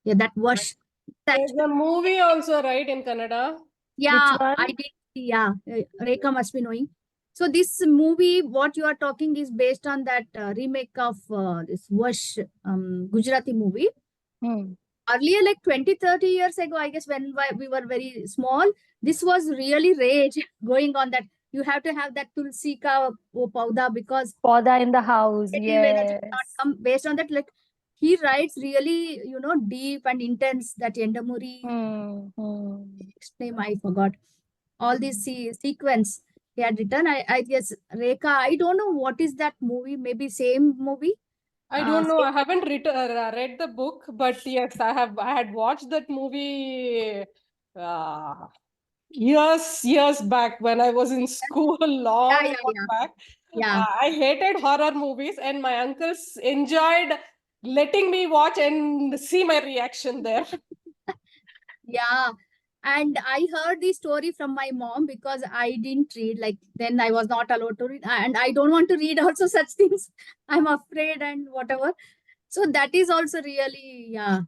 Yeah, that was that. There's a movie also, right, in Kannada? Yeah, Which one? I did. Yeah, Rekha must be knowing. So this movie, what you are talking, is based on that remake of this Wash Gujarati movie. Hmm. Earlier, like 20, 30 years ago, I guess, when we were very small, this was really rage going on, that you have to have that tulsi ka pauda because Pauda in the house. negative energy will not Yes. come. Based on that, like he writes really, deep and intense, that Endamuri, next name I forgot. All these sequence he had written. I guess Rekha, I don't know what is that movie, maybe same movie. I don't know. Same, I haven't read the book, but yes, I had watched that movie uh, years back when I was in school, yeah, long, yeah, long yeah, back. yeah. I hated horror movies, and my uncles enjoyed letting me watch and see my reaction there. Yeah. And I heard the story from my mom because I didn't read. Like then I was not allowed to read. And I don't want to read also such things. I'm afraid and whatever. So that is also really, yeah.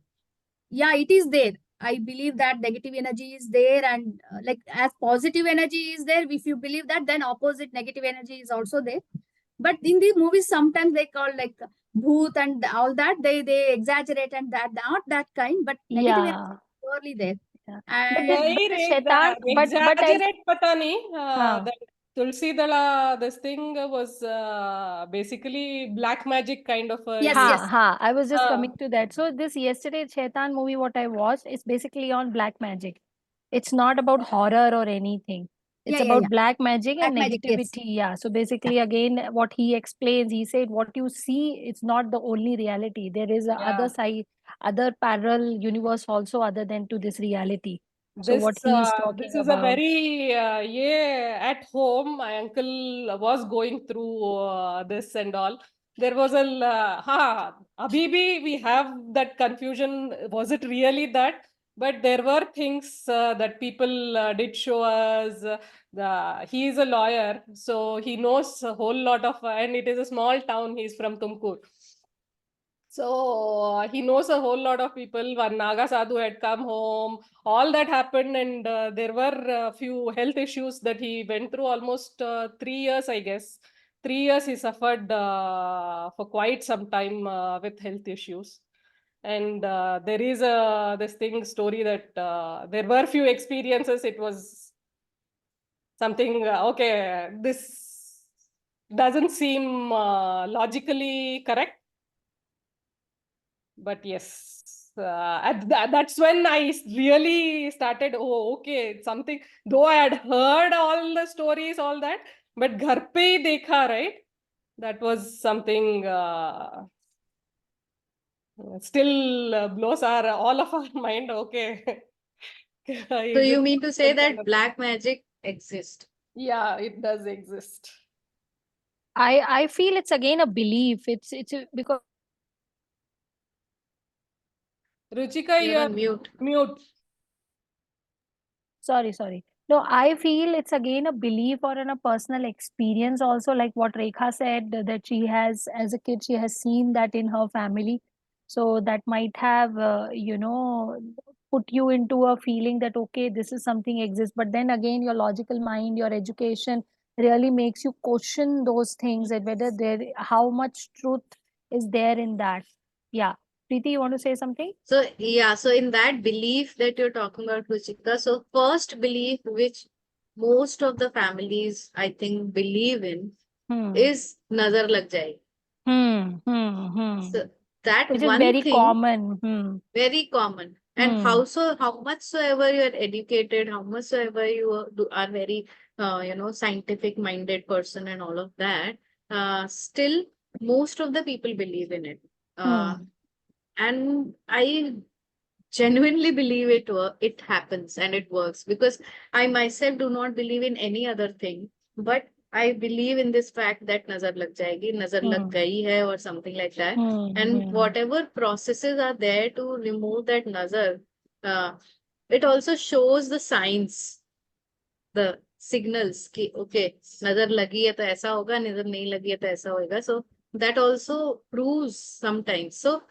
Yeah, it is there. I believe that negative energy is there, and like as positive energy is there, if you believe that, then opposite negative energy is also there. But in the movies, sometimes they call like bhoot and all that. They exaggerate, and that not that kind, but negative energy Yeah. is surely there. Yeah. And But the Shaitan, but I Exaggerate pata nahi. huh. That Tulsi Dala, this thing was basically black magic kind of yes, use. yes, I was just Uh, coming to that. So this yesterday Shaitan movie what I watched is basically on black magic. It's not about horror or anything. yeah, It's yeah, yeah. about black magic Black and magic, yes. negativity. Yeah. So basically, again, what he explains, he said, what you see, it's not the only reality. There is a other yeah. side, other parallel universe also other than to this reality. So This what he is this talking is a about. very yeah, at home. My uncle was going through this and all. There was a Abhibi. We have that confusion. Was it really that? But there were things that people did show us. He is a lawyer, so he knows a whole lot of. And it is a small town. He's from Tumkur. So he knows a whole lot of people. One Naga Sadhu had come home. All that happened, and there were a few health issues that he went through. Almost 3 years, I guess. 3 years he suffered for quite some time with health issues. And there is a this thing story that there were few experiences. It was something okay. This doesn't seem logically correct, but yes, that's when I really started. Oh, okay, it's something. Though I had heard all the stories, all that, but ghar pe hi dekha, right? That was something still blows our all of our mind. Okay, So is you it mean to say that kind that of thing? black magic exists? Yeah, it does exist. I feel it's again a belief. Because Ruchika, You're you're on mute. mute. sorry. No, I feel it's again a belief or in a personal experience also, like what Rekha said, that she has, as a kid, she has seen that in her family. So that might have, put you into a feeling that, okay, this is something exists. But then again, your logical mind, your education really makes you question those things and whether how much truth is there in that. Yeah. Preeti, you want to say something? So yeah, so in that belief that you're talking about, Ruchika, so first belief which most of the families I think believe in Hmm. is nazar lag jayegi. Hmm. So that Which is one very thing, common. very common. And Hmm. how much soever you are educated, how much soever you are very scientific minded person and all of that, still most of the people believe in it. Hmm. And I genuinely believe it happens and it works, because I myself do not believe in any other thing, but I believe in this fact that nazar lag jayegi, nazar lag Hmm. gayi hai, or something like that. Hmm. And Hmm. whatever processes are there to remove that nazar, uh, it also shows the signs, the signals ki okay, nazar lagi hai to aisa hoga, nazar nahi lagi hai to aisa hoga. So that also proves sometimes. So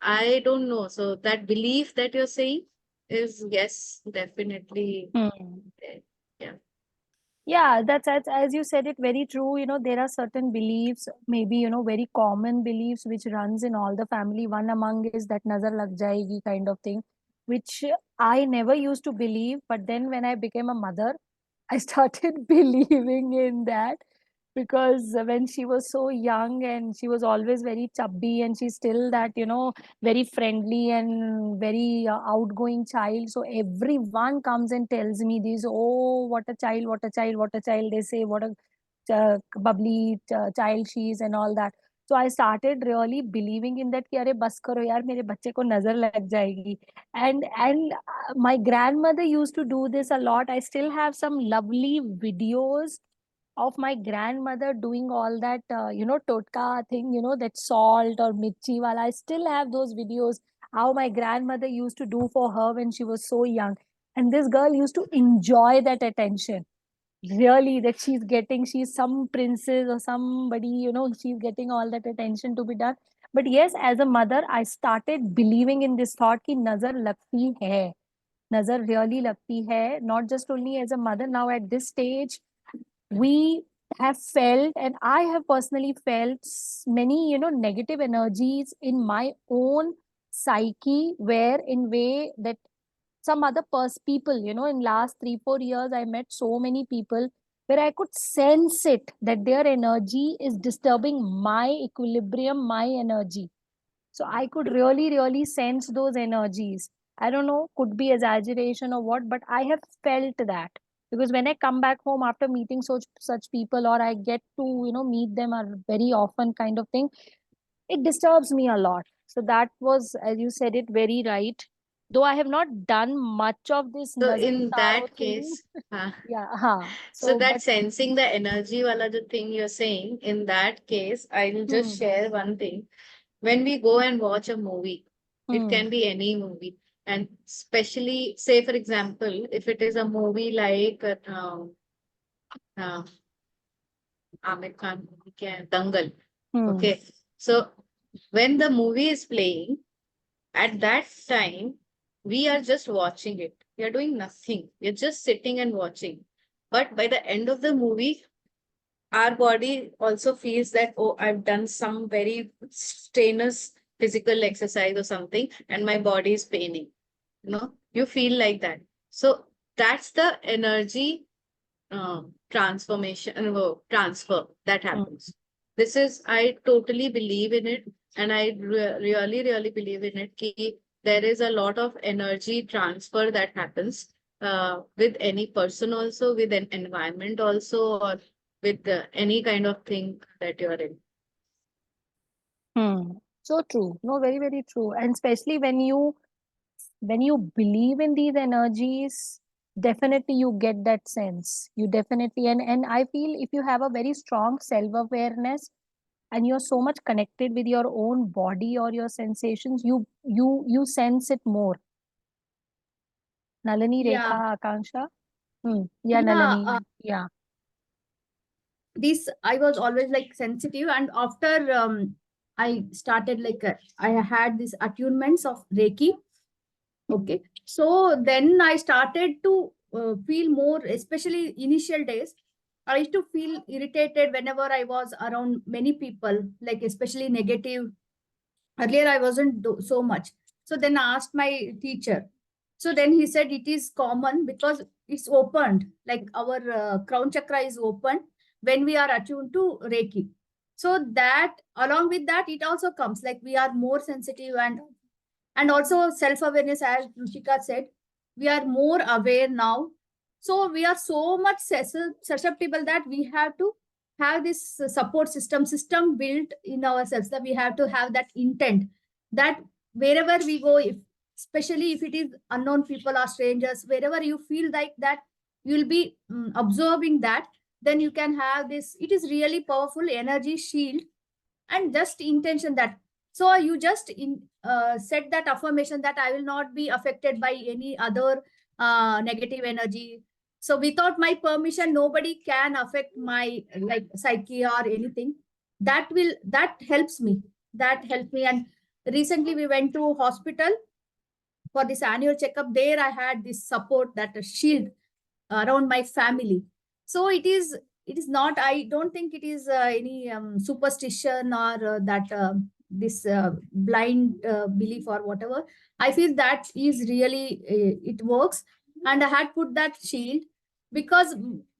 I don't know. So that belief that you're saying is, yes, definitely there. Yeah. Yeah, that's as you said it, very true. There are certain beliefs, maybe, very common beliefs which runs in all the family. One among is that nazar lag jayegi kind of thing, which I never used to believe. But then when I became a mother, I started believing in that, because when she was so young and she was always very chubby, and she's still that, very friendly and very outgoing child. So everyone comes and tells me this, oh, what a child, what a child, what a child. They say, what a bubbly child she is and all that. So I started really believing in that कि अरे बस करो यार मेरे बच्चे को नजर लग जाएगी. And my grandmother used to do this a lot. I still have some lovely videos of my grandmother doing all that, totka thing, that salt or mirchi wala. I still have those videos, how my grandmother used to do for her when she was so young. And this girl used to enjoy that attention. Really, that she's some princess or somebody, she's getting all that attention to be done. But yes, as a mother, I started believing in this thought ki nazar lagti hai. Nazar really lagti hai. Not just only as a mother, now at this stage, we have felt, and I have personally felt many, negative energies in my own psyche, where in way that some other people, in last 3 4 years, I met so many people where I could sense it, that their energy is disturbing my equilibrium, my energy. So I could really, really sense those energies. I don't know, could be exaggeration or what, but I have felt that. Because when I come back home after meeting such people, or I get to, meet them very often kind of thing, it disturbs me a lot. So that was, as you said it, very right. Though I have not done much of this So nazar in taro that thing. case, huh, Yeah, huh. so So, that but, sensing the energy wala the thing you're saying, in that case, I will just hmm, share one thing. When we go and watch a movie, it hmm, can be any movie. And especially, say for example, if it is a movie like uh, Amir Khan movie, Dangal. hmm, Okay. So when the movie is playing, at that time, we are just watching it. We are doing nothing. We're just sitting and watching. But by the end of the movie, our body also feels that, oh, I've done some very strenuous physical exercise or something, and my body is paining. You feel like that. So that's the energy transformation, transfer that hmm, happens. This is, I totally believe in it, and I really, really believe in it. Ki there is a lot of energy transfer that happens with any person, also with an environment, also, or with any kind of thing that you are in. hmm. So true. No, very, very true. And especially when you believe in these energies, definitely you get that sense. You definitely, and I feel if you have a very strong self-awareness, and you're so much connected with your own body or your sensations, you sense it more. Nalini, Yeah, Rekha, Akanksha. Yeah, yeah. Nalini. Yeah. This I was always like sensitive, and after I started like I had these attunements of Reiki. Okay, so then I started to feel more, especially initial days. I used to feel irritated whenever I was around many people, like especially negative. Earlier, I wasn't so much. So then I asked my teacher. So then he said it is common because it's opened, like our crown chakra is open when we are attuned to Reiki. So that along with that, it also comes like we are more sensitive, and also self-awareness, as Ruchika said, we are more aware now. So we are so much susceptible that we have to have this support system built in ourselves, that we have to have that intent that wherever we go, if especially if it is unknown people or strangers, wherever you feel like that you'll be absorbing that, then you can have this. It is really powerful energy shield, and just intention that, so you just set that affirmation that I will not be affected by any other negative energy. So without my permission, nobody can affect my like psyche or anything. That helps me. And recently we went to hospital for this annual checkup. There I had this support, that a shield around my family. So it is not, I don't think it is any superstition or that this blind belief or whatever. I feel that is really it works. And I had put that shield because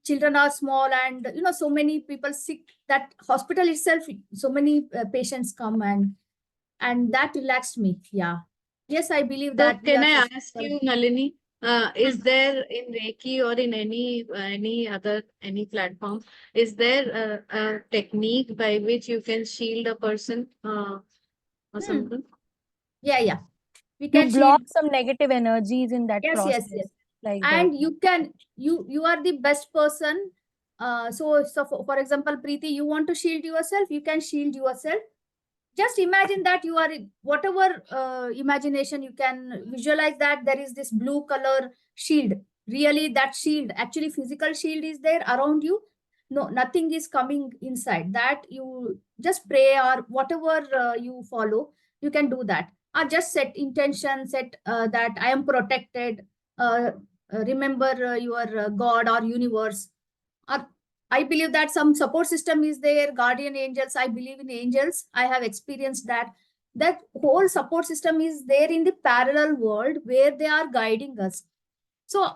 children are small, and so many people sick, that hospital itself, so many patients come, and that relaxed me. Yeah. Yes, I believe So that we can are I ask susceptible. you, Nalini, is Hmm. there in Reiki or in any platform, is there a technique by which you can shield a person or Hmm. something? Yeah, we You can block shield. some negative energies in that Yes. process, like that. And you are the best person. So for example, Preeti, you want to shield yourself, you can shield yourself. Just imagine that you are whatever imagination, you can visualize that there is this blue color shield. Really, that shield, actually physical shield is there around you. No, nothing is coming inside that. You just pray or whatever you follow, you can do that. Or just set intention, set that I am protected. uh, Remember your god or universe. Or I believe that some support system is there, guardian angels. I believe in angels. I have experienced that. That whole support system is there in the parallel world where they are guiding us. So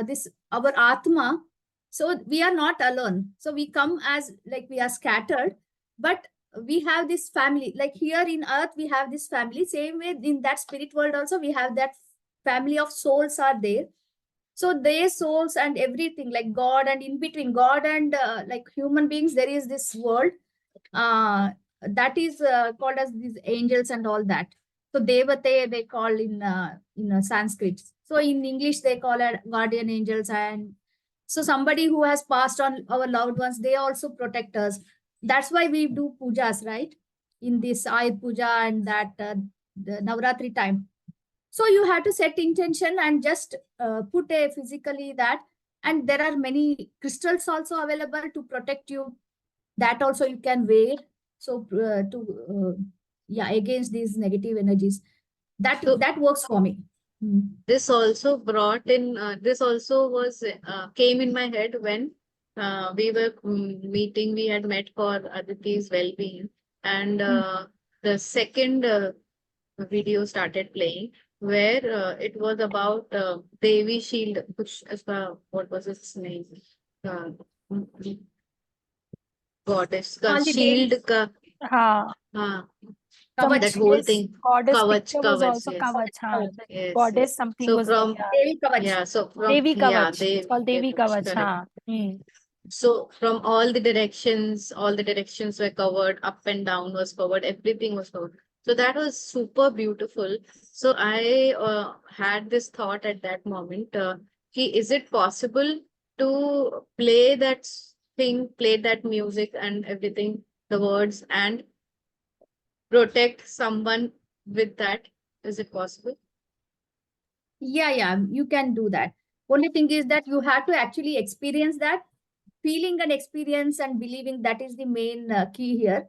this our atma. So we are not alone. So we come as like we are scattered, but we have this family. Like here in earth, we have this family. Same way in that spirit world also, we have that family of souls are there. So their souls and everything, like god, and in between god and like human beings, there is this world uh, that is called as these angels and all that. So devate they call in Sanskrit. So in English they call it guardian angels. And so somebody who has passed on, our loved ones, they also protect us. That's why we do pujas, right? In this Ayush puja and that the Navratri time. So you have to set intention and just put a physically that. And there are many crystals also available to protect you. That also you can wear. So to yeah, against these negative energies. That So that works for me. Hmm. this also was came in my head when we were meeting. We had met for Aditi's well-being, and Hmm. the second video started playing where it was about Devi Shield, which is what was its name? Uh, Goddess ka All the shield Devis, ka Ha. uh, Some that Kavach, whole goddess thing. goddess Kavach, picture was kavach, also yes. Kavach. Ha. Kavach, Yes. Goddess something So was there. from Yeah. Devi Kavach. yeah, so from Devi yeah, Kavach. It's they called Devi Kavach. correct. Ha. Hmm. So from all the directions were covered, up and down was covered, everything was covered. So that was super beautiful. So I had this thought at that moment, is it possible to play that thing, play that music and everything, the words, and protect someone with that? Is it possible? Yeah, you can do that. Only thing is that you have to actually experience that feeling and experience and believing. That is the main key here.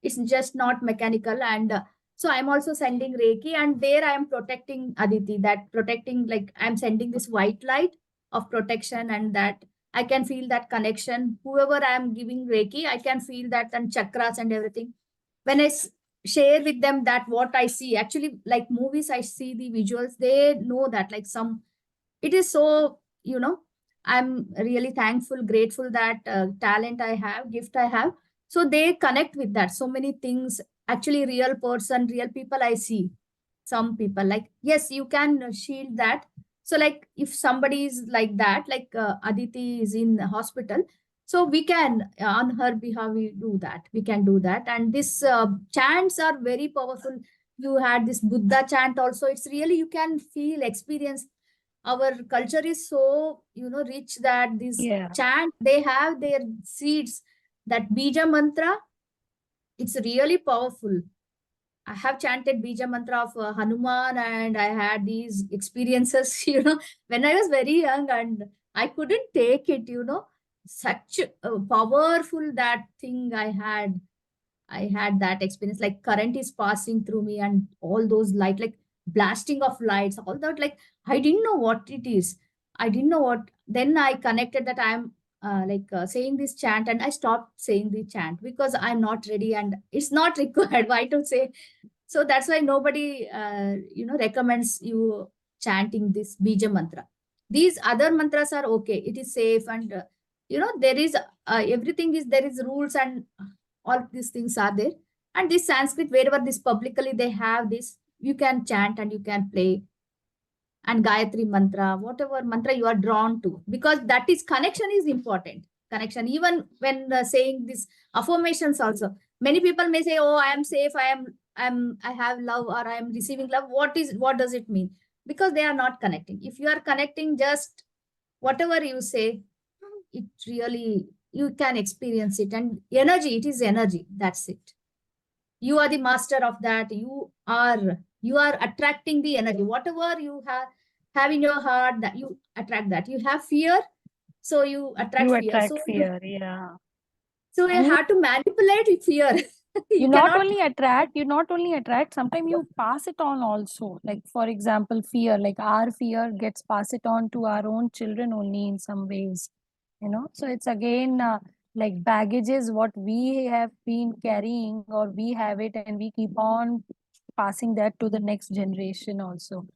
It's just not mechanical. And so I'm also sending Reiki, and there I am protecting Aditi, that protecting, like I'm sending this white light of protection, and that I can feel that connection. Whoever I am giving Reiki, I can feel that, and chakras and everything. When share with them that what I see, actually, like movies, I see the visuals, they know that, like some, it is so, I'm really thankful, grateful that talent I have, gift I have. So they connect with that, so many things. Actually, real person, real people I see. Some people, like, yes, you can shield that. So like if somebody is like that, like Aditi is in the hospital, so we can on her behalf, we do that, we can do that. And this chants are very powerful. You had this Buddha chant also. It's really, you can feel, experience. Our culture is so rich that this Yeah. chant, they have their seeds, that bija mantra. It's really powerful. I have chanted bija mantra of Hanuman, and I had these experiences when I was very young, and I couldn't take it. Such powerful that thing I had. I had that experience. Like current is passing through me, and all those light, like blasting of lights, all that. Like I didn't know what it is. I didn't know what. Then I connected that I'm saying this chant, and I stopped saying the chant because I'm not ready and it's not required. Why to say? So that's why nobody recommends you chanting this bija mantra. These other mantras are okay. It is safe, and there is everything is, there is rules, and all these things are there. And this Sanskrit, wherever this publicly they have this, you can chant and you can play. And Gayatri mantra, whatever mantra you are drawn to, because that is connection is important. Connection, even when saying this affirmations also. Many people may say, "Oh, I am safe. I have love, or I am receiving love." What does it mean? Because they are not connecting. If you are connecting, just whatever you say, it really, you can experience it. And energy, it is energy. That's it. You are the master of that. You are attracting the energy. Whatever you have in your heart, that you attract that. You have fear, so you attract You fear. attract fear, yeah. So you And have to manipulate with fear. you You not cannot. only attract, sometimes you pass it on also. Like for example, fear, like our fear gets passed it on to our own children only in some ways, so it's again like baggages what we have been carrying, or we have it and we keep on passing that to the next generation also.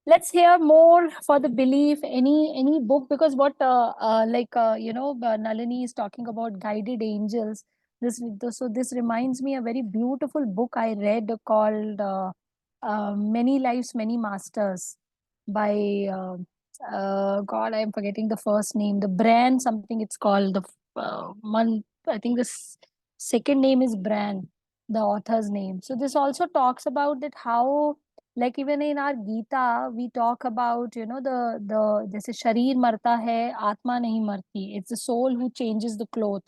Let's hear more for the belief. Any book, because what Nalini is talking about guided angels. This reminds me a very beautiful book I read called Many Lives, Many Masters by God, I'm forgetting the first name. The Bran something it's called. The one, I think the second name is Bran, the author's name. So this also talks about that how, like even in our Gita, we talk about, the जैसे शरीर मरता है, आत्मा नहीं मरती. It's the soul who changes the cloth.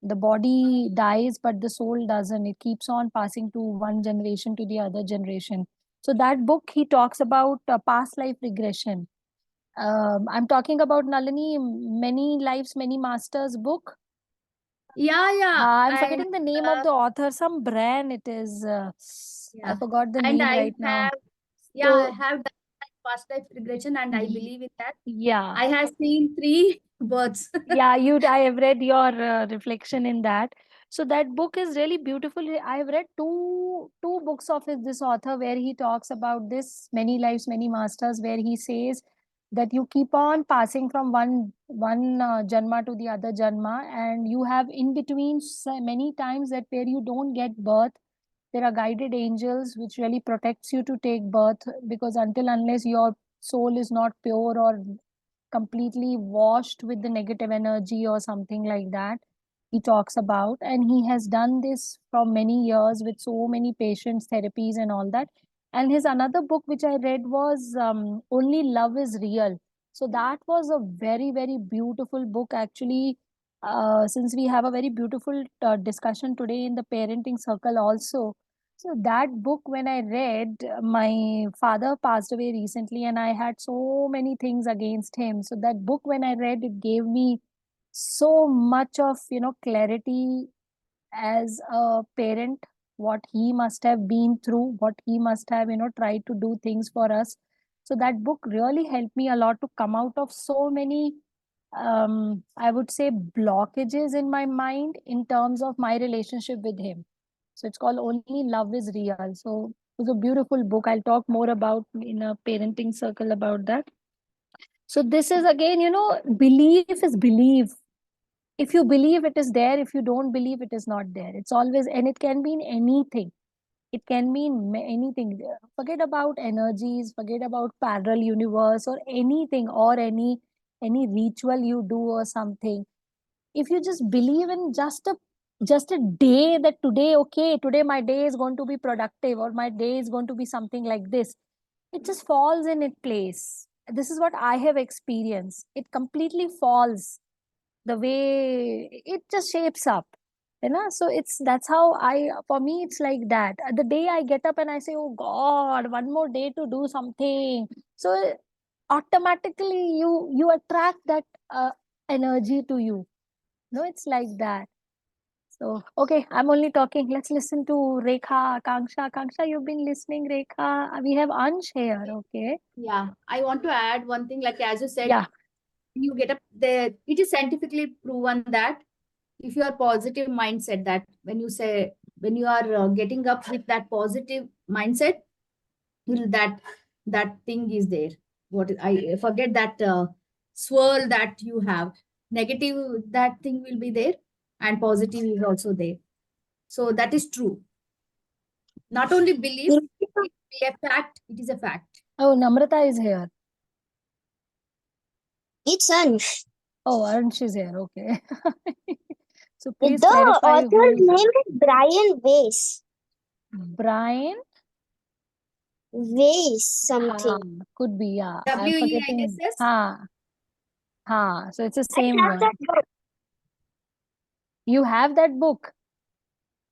The body dies, but the soul doesn't. It keeps on passing to one generation to the other generation. So that book, he talks about past life regression. I'm talking about Nalini, Many Lives, Many Masters book. Yeah. I'm And forgetting the name of the author. Some brand it is. I yeah. forgot the And name right now. I So have done past life regression, and I y- believe in that. yeah, I have seen three birds. yeah, I have read your reflection in that. So that book is really beautiful. I have read two books of this author where he talks about this Many Lives, Many Masters, where he says that you keep on passing from one janma to the other janma, and you have in between many times that where you don't get birth, there are guided angels which really protects you to take birth, because until unless your soul is not pure or completely washed with the negative energy or something like that, he talks about. And he has done this for many years with so many patients, therapies and all that. And his another book which I read was Only Love Is Real. So that was a very very beautiful book actually. Since we have a very beautiful discussion today in the parenting circle also, so that book, when I read, my father passed away recently and I had so many things against him. So that book, when I read, it gave me so much of, clarity as a parent, what he must have been through, what he must have, tried to do things for us. So that book really helped me a lot to come out of so many, I would say, blockages in my mind in terms of my relationship with him. So it's called Only Love Is Real. So it was a beautiful book. I'll talk more about in a parenting circle about that. So this is again, belief is belief. If you believe, it is there. If you don't believe, it is not there. It's always, and it can be in anything. It can mean anything. Forget about energies, forget about parallel universe or anything, or any ritual you do or something. If you just believe in just a day, that today, okay, today my day is going to be productive, or my day is going to be something like this, it just falls in its place. This is what I have experienced. It completely falls the way it just shapes up, so it's, that's how I, for me it's like that. The day I get up and I say, oh god, one more day to do something, so automatically you attract that energy to you. No, it's like that. So, okay, I'm only talking. Let's listen to Rekha, Akanksha. Akanksha, you've been listening, Rekha. We have Ansh here, okay? Yeah, I want to add one thing, like as you said, Yeah. you get up there, it is scientifically proven that if you are positive mindset, that when you are getting up with that positive mindset, that thing is there. What I forget that swirl that you have. Negative, that thing will be there, and positive is also there. So that is true. Not only belief, it be a fact. It is a fact. Oh, Namrata is here. It's Ansh. Oh, Ansh is here, okay. So please The clarify author's who is name is Brian Weiss. Brian. Weiss Ha, something. could be, yeah. I'm forgetting. WEISS. So it's the I same have one. that book. You have that book.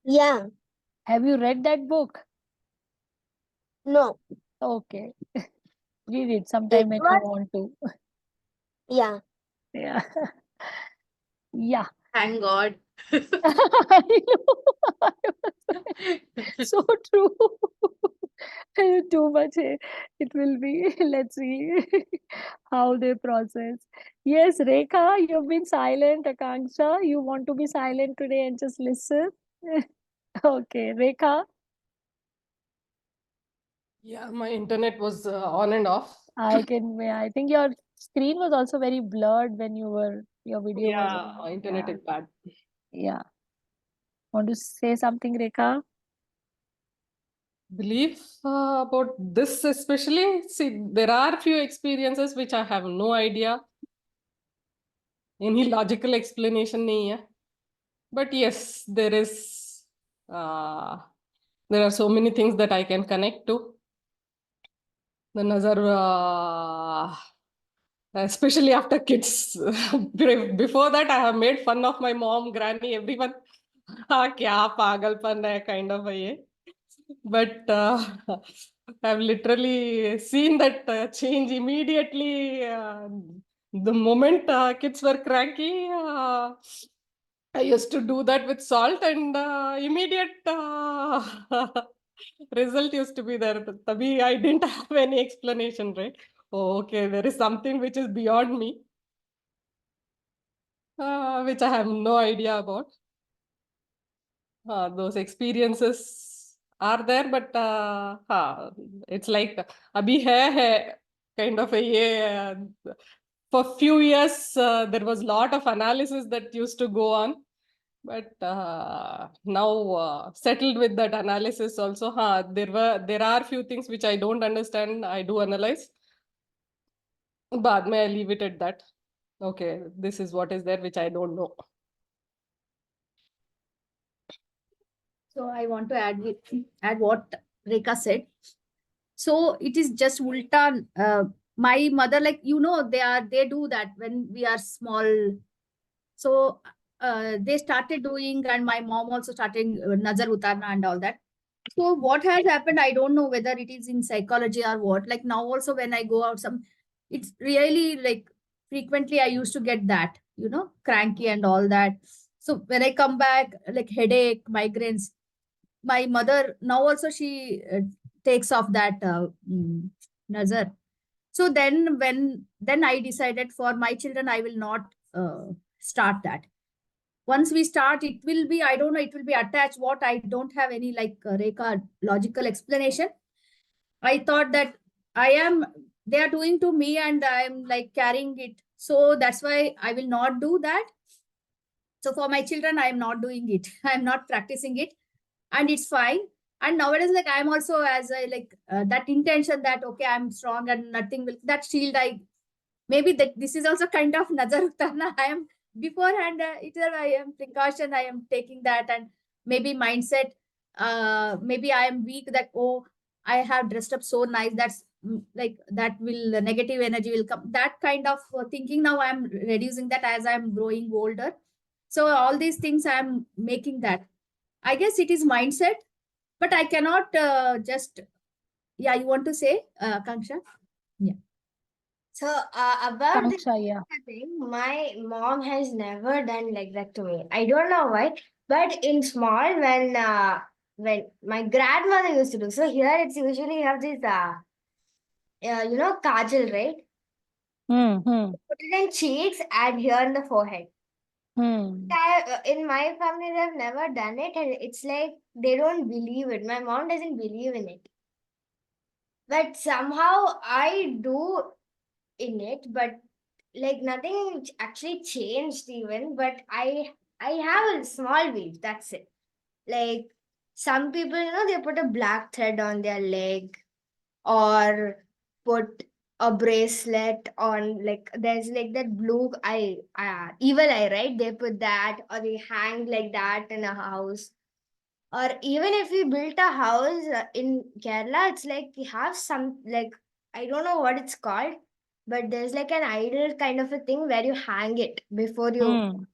Yeah. Have you read that book? No. Okay. Read it It sometime when you was, want to. yeah. Yeah. Yeah. Thank God. I know. So true. Too much. It will be. Let's see how they process. Yes, Rekha, you've been silent. Akanksha, you want to be silent today and just listen. Okay, Rekha, Yeah, my internet was on and off. I think your screen was also very blurred when your video was Yeah, on. internet Yeah. is bad. Yeah. Want to say something, Rekha? Belief about this especially. See, there are few experiences which I have no idea. Any logical explanation nahi hai. But yes, uh, there are so many things that I can connect to. The nazar, especially after kids. Before that, I have made fun of my mom, granny, everyone. हाँ क्या पागलपन है kind of a ये. But I've literally seen that change immediately. The moment kids were cranky, I used to do that with salt, and immediate result used to be there. Tabhi I didn't have any explanation, right? Oh, okay, there is something which is beyond me, which I have no idea about. Those experiences are there, but it's like abhi hai kind of a yeah. For few years, there was lot of analysis that used to go on, but now settled with that analysis also. There are few things which I don't understand. I do analyze. Baad mein I leave it at that. Okay, this is what is there which I don't know. So I want to add what Rekha said. So it is just ulta. My mother, like they do that when we are small. So they started doing, and my mom also started nazar utarna and all that. So what has happened, I don't know whether it is in psychology or what. Like now also when I go out, it's really like frequently I used to get that, cranky and all that. So when I come back, like headache, migraines, my mother now also she takes off that nazar. So then I decided for my children I will not start that. Once we start, it will be, I don't know, it will be attached. What, I don't have any like Rekha logical explanation. I thought that they are doing to me and I'm like carrying it. So that's why I will not do that. So for my children, I am not doing it. I'm not practicing it, and it's fine. And nowadays, like I'm also as I like that intention that okay, I'm strong and nothing will that shield. I maybe that this is also kind of nazar utarna. I am beforehand. Either I am precaution. I am taking that, and maybe mindset. Maybe I am weak. That oh, I have dressed up so nice. That's like that will negative energy will come. That kind of thinking. Now I am reducing that as I am growing older. So all these things I am making that. I guess it is mindset, but I cannot just. Yeah, you want to say, Kanksha? Yeah. So about the Akanksha, yeah. thing, my mom has never done like that to me. I don't know why. But in small, when my grandmother used to do, so here it's usually have this kajal, right? Put it in cheeks and here in the forehead. In my family, they've never done it, and it's like they don't believe it. My mom doesn't believe in it, but somehow I do in it. But like nothing actually changed even. But I have a small belief. That's it. Like some people, they put a black thread on their leg or put a bracelet on, like there's like that blue eye, evil eye, right? They put that, or they hang like that in a house. Or even if we built a house in Kerala, it's like we have some, like, I don't know what it's called, but there's like an idol kind of a thing where you hang it before you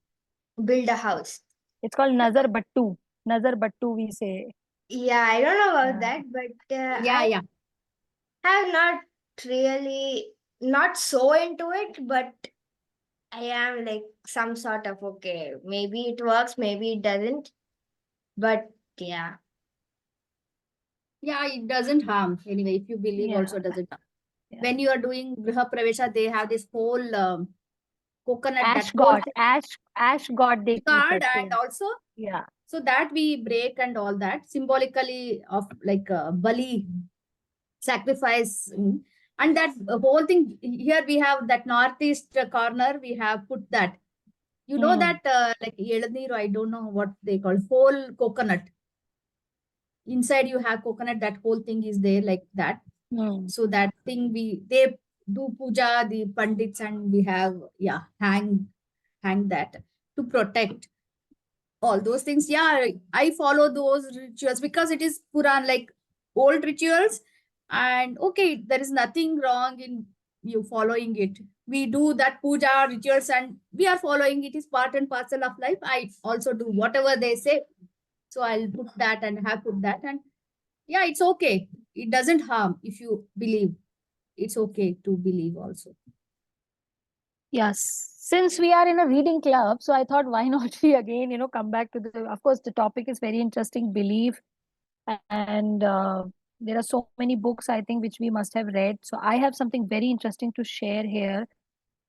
build a house. It's called Nazar Battu. Nazar Battu, we say. Yeah, I don't know about Yeah. that, but Yeah, yeah. I have not really, not so into it, but I am like some sort of okay. Maybe it works, maybe it doesn't. But yeah. Yeah, it doesn't harm anyway. If you believe, Yeah. also doesn't harm. Yeah. When you are doing Griha Pravesha, they have this whole coconut, Ash that whole god, ash god they keep card, it. and also Yeah. so that we break and all that symbolically of like Bali sacrifice. And that whole thing here we have that northeast corner, we have put that. You know that like Elanir, I don't know what they call, whole coconut. Inside you have coconut, that whole thing is there like that. So that thing they do puja, the pandits, and we have hang that to protect all those things. Yeah, I follow those rituals because it is Puran, like old rituals. And okay, there is nothing wrong in you following it. We do that puja rituals and we are following it, is part and parcel of life. I also do whatever they say. So I'll put that and have put that. And yeah, it's okay. It doesn't harm if you believe. It's okay to believe also. Yes. Since we are in a reading club, so I thought why not we again, come back to of course, the topic is very interesting, belief. And there are so many books, I think, which we must have read. So I have something very interesting to share here,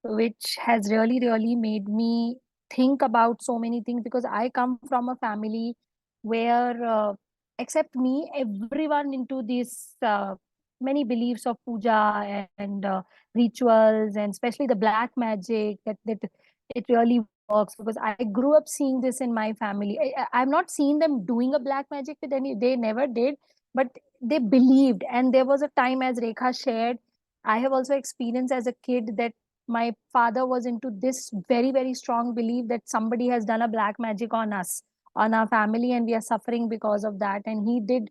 which has really, really made me think about so many things, because I come from a family where, except me, everyone into this many beliefs of puja and rituals, and especially the black magic, that it really works, because I grew up seeing this in my family. I've not seen them doing a black magic with any, they never did, but they believed. And there was a time, as Rekha shared, I have also experienced as a kid that my father was into this very, very strong belief that somebody has done a black magic on us, on our family, and we are suffering because of that. And he did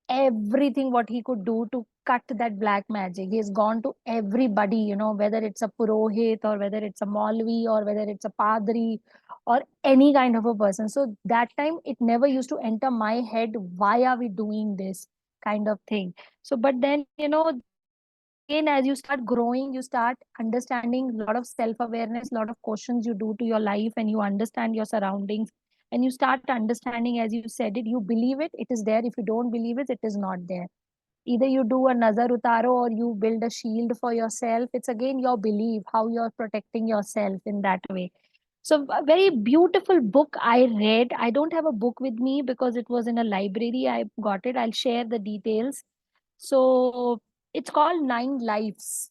everything what he could do to cut that black magic. He's gone to everybody, whether it's a purohit, or whether it's a Maulvi, or whether it's a padri, or any kind of a person. So that time it never used to enter my head, why are we doing this kind of thing? So, but then, again, as you start growing, you start understanding a lot of self-awareness, a lot of questions you do to your life, and you understand your surroundings, and you start understanding, as you said it, you believe it, it is there. If you don't believe it, it is not there. Either you do a nazar utaro, or you build a shield for yourself. It's again your belief, how you're protecting yourself in that way. So a very beautiful book I read. I don't have a book with me because it was in a library. I got it. I'll share the details. So it's called Nine Lives.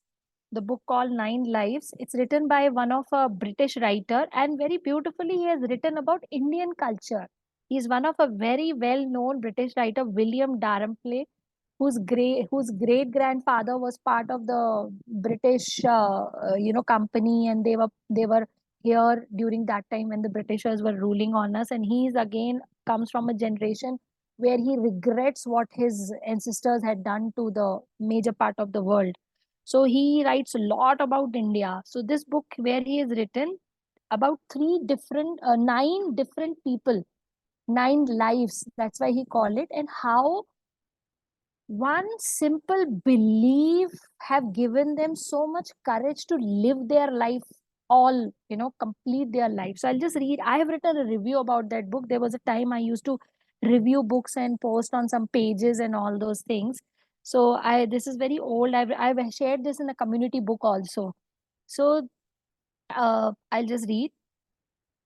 The book called Nine Lives. It's written by one of a British writer, and very beautifully he has written about Indian culture. He's one of a very well-known British writer, William Dalrymple, whose great grandfather was part of the British company, and they were here during that time when the Britishers were ruling on us. And he's again comes from a generation where he regrets what his ancestors had done to the major part of the world. So he writes a lot about India. So this book, where he has written about nine different people, nine lives, that's why he called it, and how one simple belief have given them so much courage to live their life all, complete their life. So I'll just read. I have written a review about that book. There was a time I used to review books and post on some pages and all those things. So this is very old. I've shared this in a community book also. So I'll just read.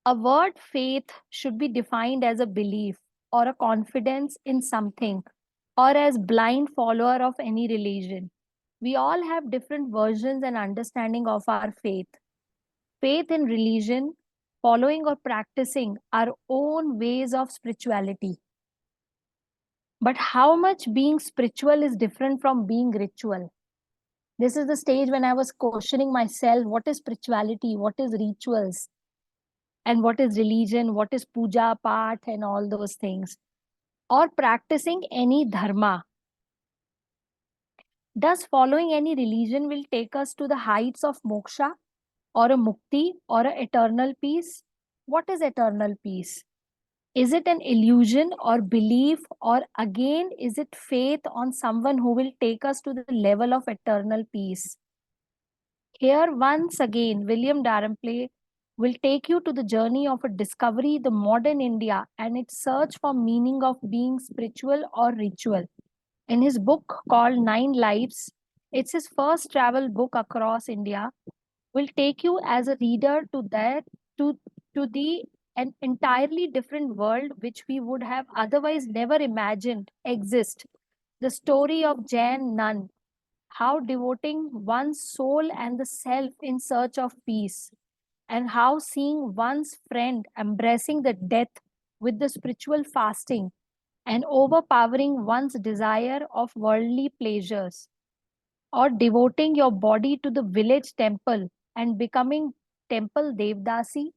A word faith should be defined as a belief or a confidence in something, or as blind follower of any religion. We all have different versions and understanding of our faith. Faith in religion, following or practicing our own ways of spirituality. But how much being spiritual is different from being ritual? This is the stage when I was questioning myself, what is spirituality? What is rituals? And what is religion? What is puja, path, and all those things? Or practicing any dharma. Does following any religion will take us to the heights of moksha or a mukti or a eternal peace? What is eternal peace? Is it an illusion or belief, or again is it faith on someone who will take us to the level of eternal peace? Here once again William Dalrymple will take you to the journey of a discovery, the modern India and its search for meaning of being spiritual or ritual. In his book called 9 Lives, it's his first travel book across India, will take you as a reader to to the an entirely different world which we would have otherwise never imagined exist. The story of Jain nun, how devoting one's soul and the self in search of peace, and how seeing one's friend embracing the death with the spiritual fasting and overpowering one's desire of worldly pleasures, or devoting your body to the village temple and becoming temple devdasi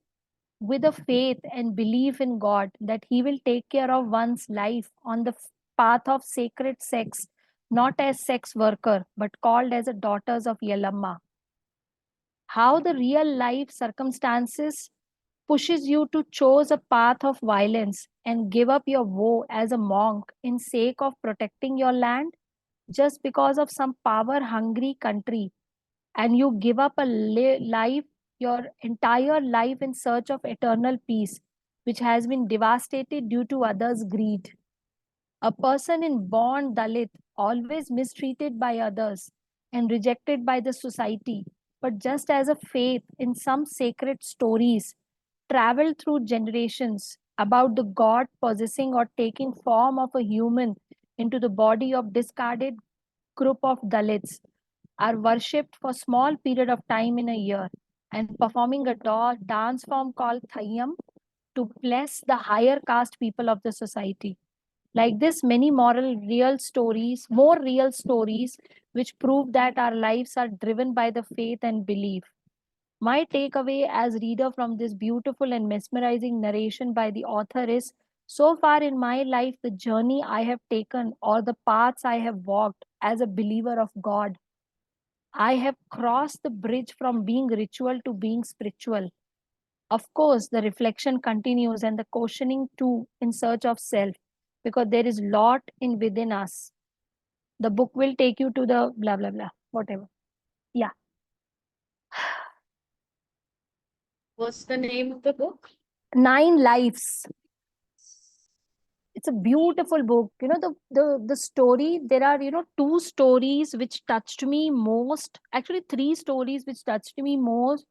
with a faith and belief in God that he will take care of one's life on the path of sacred sex, not as sex worker but called as a daughters of Yalamma. How the real life circumstances pushes you to choose a path of violence and give up your vow as a monk in sake of protecting your land just because of some power hungry country, and you give up a life, your entire life in search of eternal peace which has been devastated due to others greed. A person in born Dalit, always mistreated by others and rejected by the society, but just as a faith in some sacred stories traveled through generations about the god possessing or taking form of a human into the body of discarded group of Dalits, are worshipped for small period of time in a year and performing a dance form called Thayyam to bless the higher caste people of the society. Like this, many more real stories, which prove that our lives are driven by the faith and belief. My takeaway as reader from this beautiful and mesmerizing narration by the author is, so far in my life, the journey I have taken or the paths I have walked as a believer of God, I have crossed the bridge from being ritual to being spiritual. Of course, the reflection continues and the questioning too in search of self, because there is lot in within us. The book will take you to the blah, blah, blah, whatever. Yeah. What's the name of the book? 9 Lives. It's a beautiful book. The story, there are, 2 stories which touched me most. Actually, 3 stories which touched me most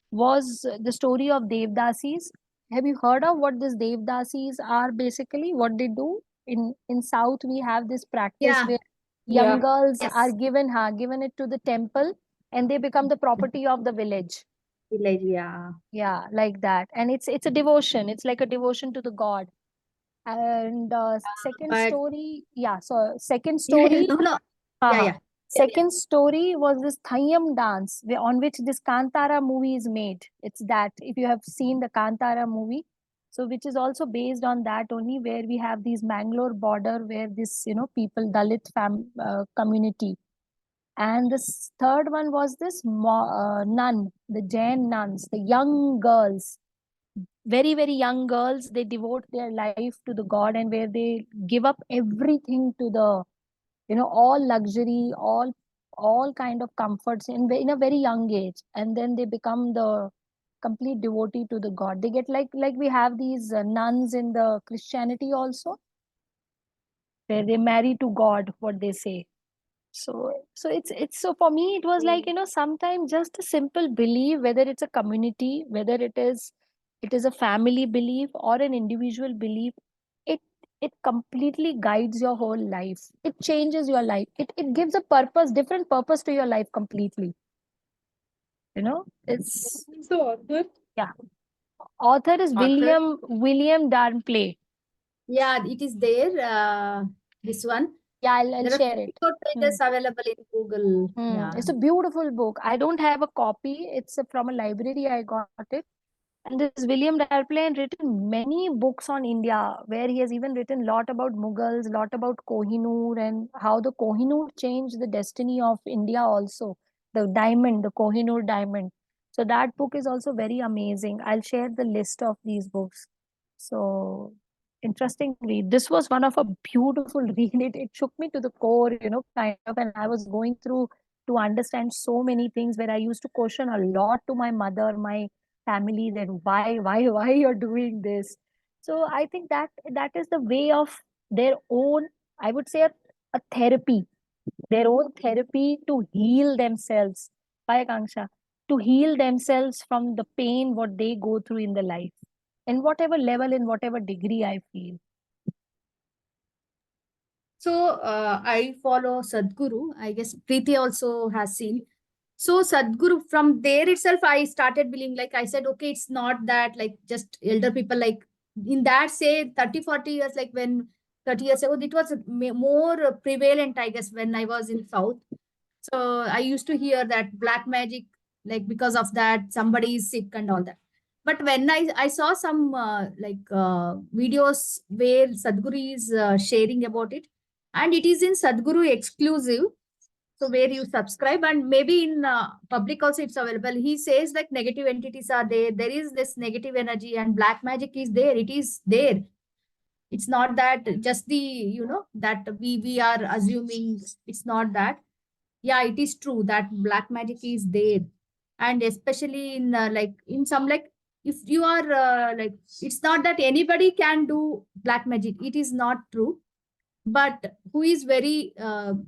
was the story of Devdasis. Have you heard of what these Devdasis are basically? What they do? In South, we have this practice Yeah. where young Yeah. girls Yes. are given it to the temple and they become the property of the village. Village. Yeah. Yeah, like that. And it's a devotion. It's like a devotion to the god. And second But story, second story, no, no. Yeah, uh-huh. yeah. Second story was this Thayyam dance on which this Kantara movie is made. It's that, if you have seen the Kantara movie, so which is also based on that only, where we have these Mangalore border where this, people, Dalit community. And this third one was this nun, the Jain nuns, the young girls, very, very young girls, they devote their life to the god, and where they give up everything to the, all luxury, all kind of comforts in a very young age, and then they become the complete devotee to the god. They get like we have these nuns in the Christianity also, where they marry to god, what they say. So it's so for me it was like, sometimes just a simple belief, whether it's a community, whether it is a family belief or an individual belief, it it completely guides your whole life. It changes your life. It gives a purpose, different purpose to your life completely. It's Who's the author? yeah. Author is Author? William Darnplay. Yeah, it is there. This one. Yeah, I'll There are share it. 54 pages available in Google. Yeah. It's a beautiful book. I don't have a copy. It's from a library. I got it. And this William Darnplay written many books on India, where he has even written lot about Mughals, lot about Kohinoor, and how the Kohinoor changed the destiny of India also. The diamond, the Kohinoor diamond. So that book is also very amazing. I'll share the list of these books. So interesting read. This was one of a beautiful read. It shook me to the core, kind of, and I was going through to understand so many things where I used to question a lot to my mother, my family, that why you're doing this. So I think that is the way of their own, I would say, a therapy, their own therapy to heal themselves. By Akanksha, to heal themselves from the pain what they go through in the life, in whatever level, in whatever degree, I feel. So I follow Sadhguru. I guess Preeti also has seen. So Sadhguru, from there itself, I started believing, like I said, okay, it's not that like just elder people, like in that say 30, 40 years, like when 30 years ago, it was more prevalent, I guess, when I was in South. So I used to hear that black magic, like because of that, somebody is sick and all that. But when I saw some videos where Sadhguru is sharing about it, and it is in Sadhguru exclusive, so where you subscribe, and maybe in public also it's available. He says like negative entities are there. There is this negative energy and black magic is there. It is there. It's not that just the, that we are assuming. It's not that. Yeah, it is true that black magic is there. And especially in like in some, like if you are like, it's not that anybody can do black magic. It is not true. But who is very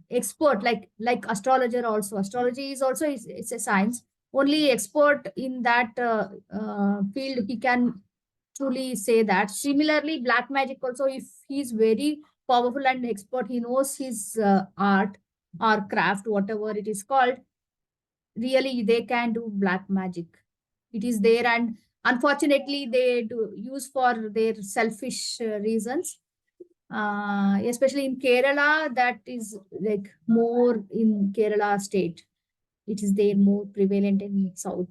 expert, like astrologer also. Astrology is also, it's a science. Only expert in that field, he can truly say that. Similarly, black magic also, if he's very powerful and expert, he knows his art or craft, whatever it is called, really they can do black magic. It is there, and unfortunately they do use for their selfish reasons. Especially in Kerala, that is like more in Kerala state. It is there more prevalent in South.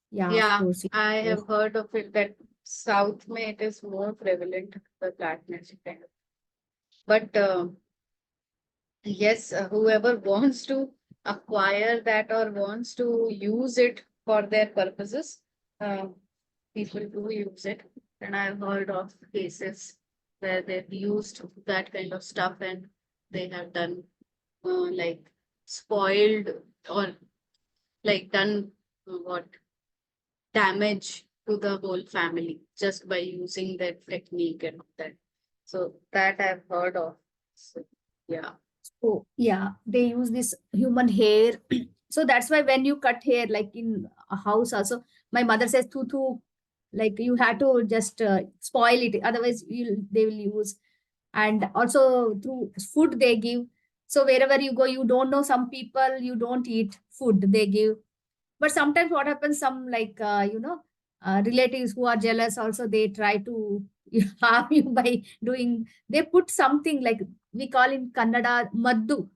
Yeah, of Yeah, course. I have heard of it that South may it is more prevalent, the black magic kind of. But yes, whoever wants to acquire that or wants to use it for their purposes, uh, people do use it. And I've heard of cases where they've used that kind of stuff and they have done like spoiled or like done what damage to the whole family just by using that technique and that. So that I've heard of. So, yeah. So yeah, they use this human hair. So that's why when you cut hair, like in a house also, my mother says, "Tutu, like you had to just spoil it, otherwise they will use." And also through food they give. So wherever you go, you don't know, some people you don't eat food they give. But sometimes what happens, some like relatives who are jealous also, they try to harm you by doing, they put something like, we call in Kannada maddu.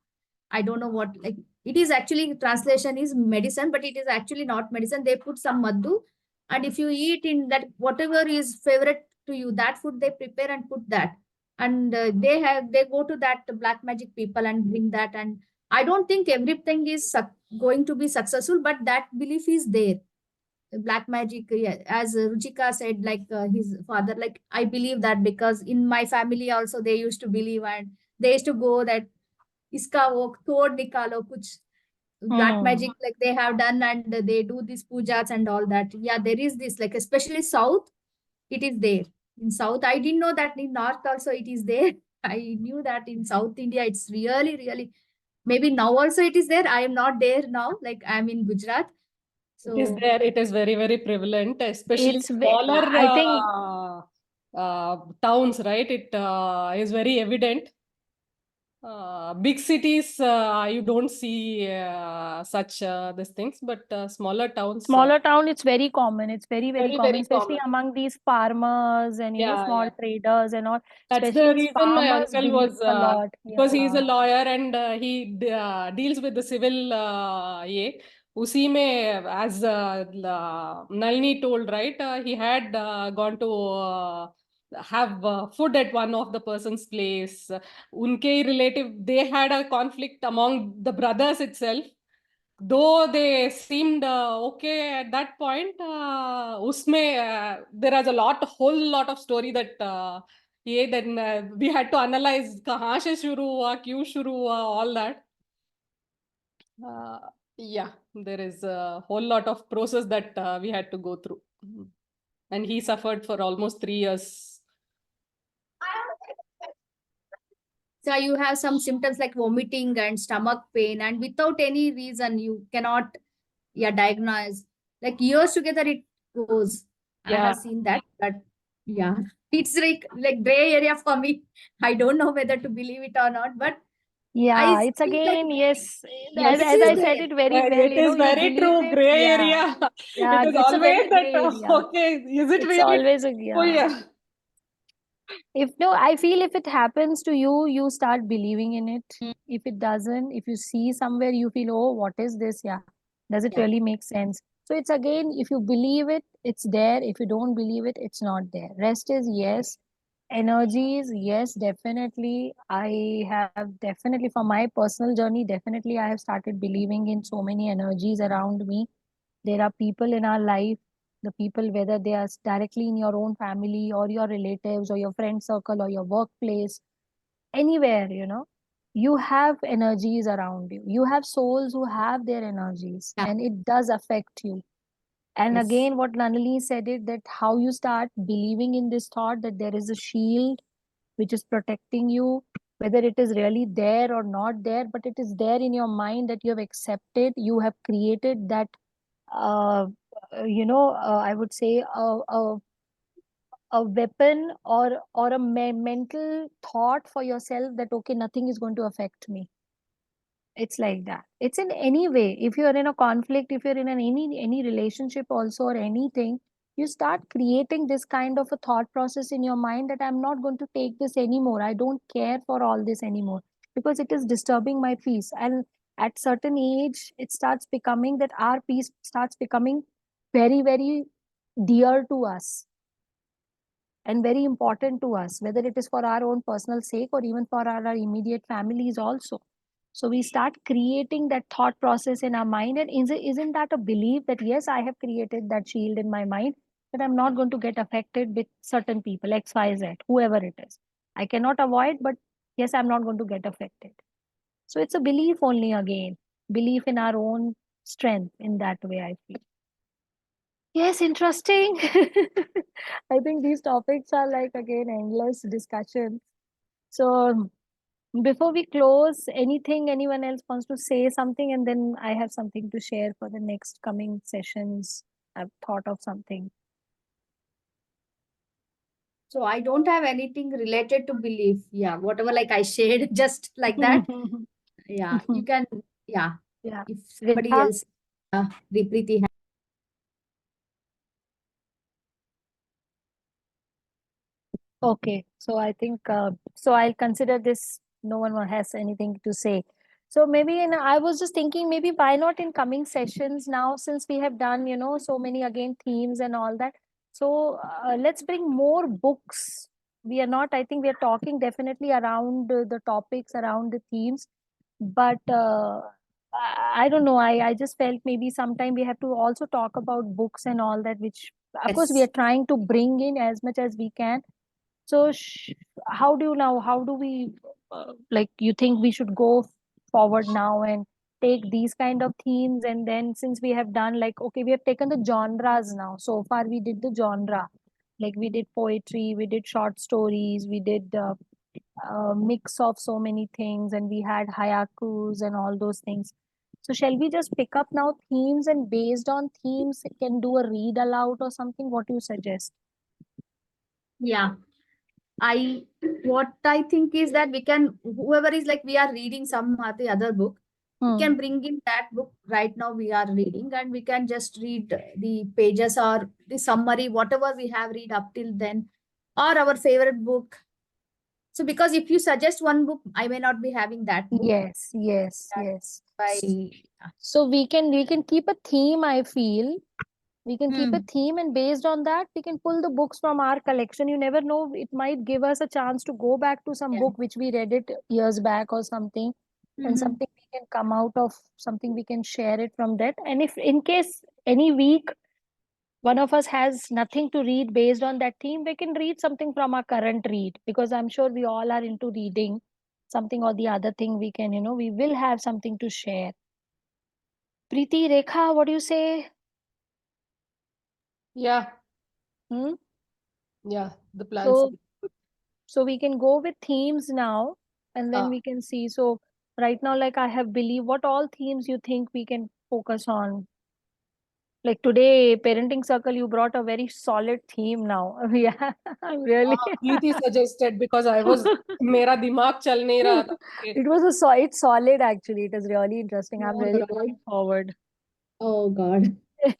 I don't know what, like it is actually, translation is medicine, but it is actually not medicine. They put some maddu, and if you eat in that, whatever is favorite to you, that food they prepare and put that. And they go to that black magic people and bring that. And I don't think everything is going to be successful, but that belief is there. Black magic, yeah, as Ruchika said, like his father, like I believe that, because in my family also they used to believe, and they used to go that iska wo tod nikalo kuch, black magic like they have done, and they do these pujas and all that. Yeah, there is this, like especially south, it is there. In south, I didn't know that in north also it is there. I knew that in South India it's really, really, maybe now also it is there. I am not there now, like I'm in Gujarat. It is So there. It is very, very prevalent, especially It's smaller I think towns, right? It is very evident. Big cities, you don't see such these things, but smaller towns, smaller town, it's very common. It's very, very very, common, very especially common. among these farmers and, Yeah, small yeah. traders and all. That's Especially the reason my farmers uncle believe was, a lot. because he is a Yeah. lawyer and he deals with the civil ये उसी में, as Nalini told, right, he had gone to have food at one of the person's place. उनके relative, they had a conflict among the brothers itself, though they seemed okay at that point. उसमें there is a whole lot of story that ये then we had to analyze कहाँ से शुरू हुआ, क्यों शुरू हुआ, all that. Yeah, there is a whole lot of process that we had to go through. And he suffered for almost 3 years. so you have some symptoms like vomiting and stomach pain, and without any reason you cannot, yeah, diagnose. Like years together it goes. I Yeah. have seen that, but yeah, it's like gray area for me. I don't know whether to believe it or not, but Yeah, I it's think that again, yes, yes, it as is I said there. it very well, It is you very believe true, it. gray Yeah, area. yeah, It is it's a always very that, gray area. okay, is it It's really? always a, Oh, yeah. yeah. I feel if it happens to you, you start believing in it. Mm. If it doesn't, if you see somewhere, you feel, oh, what is this? Yeah. Does it Yeah. really make sense? So it's again, if you believe it, it's there. If you don't believe it, it's not there. Rest is yes. Energies, yes, definitely. I have definitely, for my personal journey, definitely I have started believing in so many energies around me. There are people in our life, the people, whether they are directly in your own family or your relatives or your friend circle or your workplace, anywhere, you have energies around you. You have souls who have their energies, Yeah. and it does affect you. And Yes. again, what Nanali said it, that how you start believing in this thought that there is a shield which is protecting you, whether it is really there or not there, but it is there in your mind, that you have accepted, you have created that uh, I would say a weapon, or a mental thought for yourself that okay, nothing is going to affect me. It's like that. It's in any way. If you're in a conflict, if you're in any relationship also, or anything, you start creating this kind of a thought process in your mind that I'm not going to take this anymore. I don't care for all this anymore because it is disturbing my peace. And at certain age, it starts becoming that our peace starts becoming very, very dear to us and very important to us, whether it is for our own personal sake or even for our immediate families also. So we start creating that thought process in our mind. And isn't that a belief that, yes, I have created that shield in my mind that I'm not going to get affected with certain people, XYZ, whoever it is. I cannot avoid, but yes, I'm not going to get affected. So it's a belief only again, belief in our own strength in that way, I feel. Yes, interesting. I think these topics are like again endless discussion. So before we close, anything anyone else wants to say something, and then I have something to share for the next coming sessions. I've thought of something. So I don't have anything related to belief. Yeah, whatever like I shared, just like that. Yeah, you can. Yeah, Yeah. if somebody Rekha? else, Preeti. Okay, so I think so I'll consider this. No one has anything to say. So maybe I was just thinking maybe why not in coming sessions now, since we have done so many again themes and all that. So let's bring more books. We are not. I think we are talking definitely around the topics, around the themes, but I don't know. I just felt maybe sometime we have to also talk about books and all that, which of course we Yes. are trying to bring in as much as we can. So, how do we, like, you think we should go forward now and take these kind of themes, and then since we have done like, okay, we have taken the genres now. So far we did the genre, like we did poetry, we did short stories, we did a mix of so many things, and we had hayakus and all those things. So shall we just pick up now themes, and based on themes can do a read aloud or something? What do you suggest? Yeah. What I think is that we can, whoever is like, we are reading some the other book, we can bring in that book right now we are reading, and we can just read the pages or the summary, whatever we have read up till then, or our favorite book. So because if you suggest one book, I may not be having that book. Yes, yes, That's yes. why. So we can keep a theme, I feel. We can keep a theme, and based on that, we can pull the books from our collection. You never know, it might give us a chance to go back to some Yeah. book which we read it years back or something, and something we can come out of, something we can share it from that. And if in case any week one of us has nothing to read based on that theme, we can read something from our current read, because I'm sure we all are into reading something or the other thing. We can, we will have something to share. Preeti, Rekha, what do you say? Yeah. Hmm? Yeah, the plans. So we can go with themes now, and then we can see. So right now, like I have believe, what all themes you think we can focus on? Like today, parenting circle, you brought a very solid theme now. Yeah, I'm really. Preeti suggested because I was, मेरा दिमाग चल नहीं रहा था. It was it's solid actually. It is really interesting. I'm Oh, really God. looking forward. Oh God. I,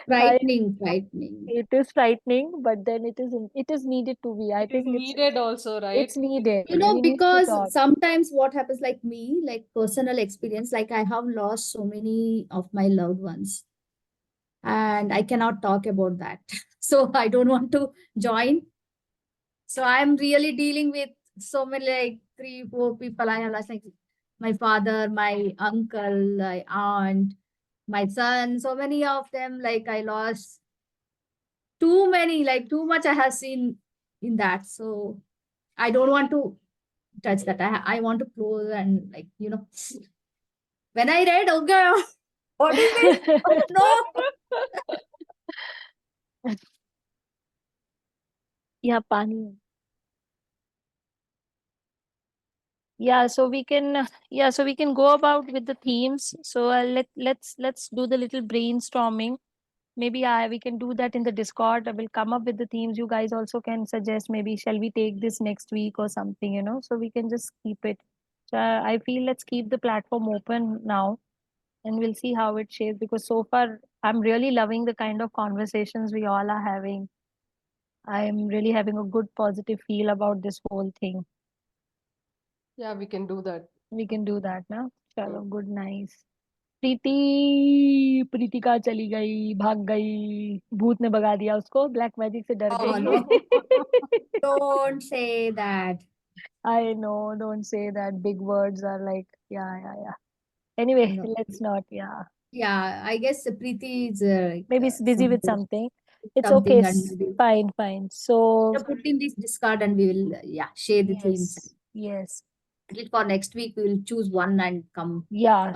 Frightening. it is frightening, but then it is needed to be. I It is think needed also, right? it's needed. You know, We need to because talk. sometimes what happens, like me, like personal experience, like I have lost so many of my loved ones, and I cannot talk about that. So I don't want to join. So I'm really dealing with so many, like 3, 4 people I have lost, like my father, my uncle, my aunt, my son, so many of them, like I lost too many, like too much I have seen in that. So I don't want to touch that. I want to close and, like, when I read, okay, what is this? Oh, no. Yeah, Pani. Yeah, so we can so we can go about with the themes. So let's do the little brainstorming. Maybe we can do that in the Discord. I will come up with the themes. You guys also can suggest, maybe shall we take this next week or something, so we can just keep it. So I feel let's keep the platform open now, and we'll see how it shapes, because so far I'm really loving the kind of conversations we all are having. I'm really having a good positive feel about this whole thing. Yeah, we can do that. We can do that now. Chalo, good, nice. प्रीति कहाँ चली गई, भाग गई, भूत ने भगा दिया उसको, ब्लैक मैजिक से डर Oh, गई. no. Don't say that. I know, don't say that. Big words are like, yeah. Anyway, No. let's not, yeah. Yeah, I guess Preeti is Maybe it's busy with something. It's okay. something, and maybe Fine. So, put in this Discord, and we will, share the themes. yes. At least for next week, we will choose one and come. Yeah,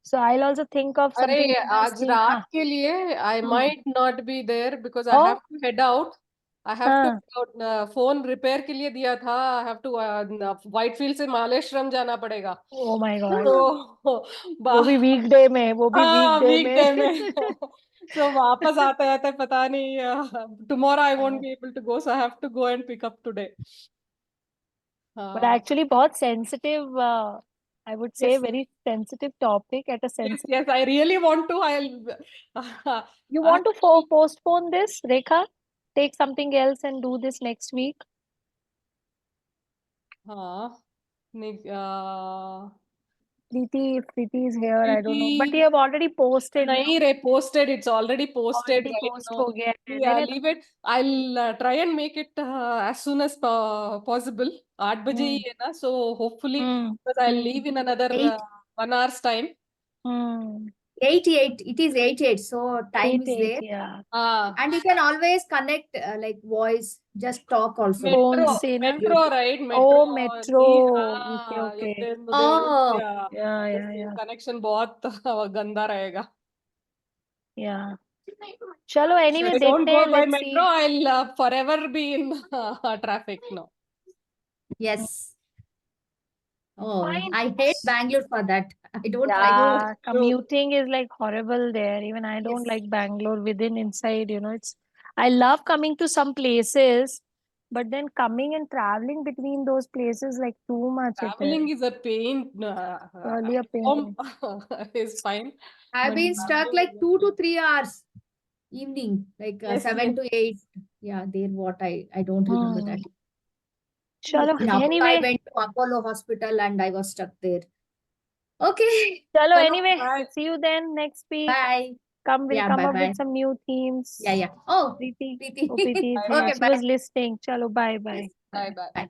so I'll also think of something अरे आज interesting. रात हाँ. के लिए I might not be there because I Oh, have to head out. I have to हाँ. head out. Phone repair के लिए दिया था. I have to व्हाइटफील्ड से मालेश्वरम जाना पड़ेगा. Oh my God. तो वो भी वीकडे में, वीकडे में. So वापस आते आते पता नहीं. Tomorrow I won't be able to go, so I have to go and pick up today. But actually बहुत sensitive, I would say Yes. very sensitive topic at a sensitive. Yes, I really want to. You want to postpone this, Rekha? Take something else and do this next week? Preeti is here, I don't know. But you have already posted. नहीं रे, posted. It's already posted Already right post now. हो गया है. Yeah, मैंने leave it. I'll try and make it as soon as possible. 8 बजे ही है ना, so hopefully because I'll leave in another 1 hour's time. 88. It is 88. So time is 88, there. yeah. And you can always connect like voice, just talk also. Phone Metro, से ना metro, right? Metro. Oh, metro. Okay, yeah, okay. Oh, yeah, Yeah. connection बहुत गंदा रहेगा. Yeah. Chalo, anyway, If I don't देखते हैं, go by let's see. metro, I'll forever be in traffic. No. yes. Oh, Fine. I hate Bangalore for that. I don't like Yeah, it. commuting is like horrible there. Even I don't Yes. like Bangalore within inside, I love coming to some places, but then coming and traveling between those places like too much it is. Traveling is a pain. Really a Home pain. is fine. I've But been stuck traveling like is a 2 to pain. 3 hours evening, like Yes, 7 to 8. Yeah, there what I don't remember that. Chalo, In Apollo, I anyway. went to Apollo Hospital and I was stuck there. Okay. Chalo, Chalo, anyway, bye. see you then next week. Bye. We'll Yeah, come bye up bye. with some new themes. Yeah, yeah. Oh, Preeti. Preeti. Oh, Preeti. Bye, Yeah, bye. Okay, she bye. was listening. Chalo, bye. Yes, Bye, bye. bye.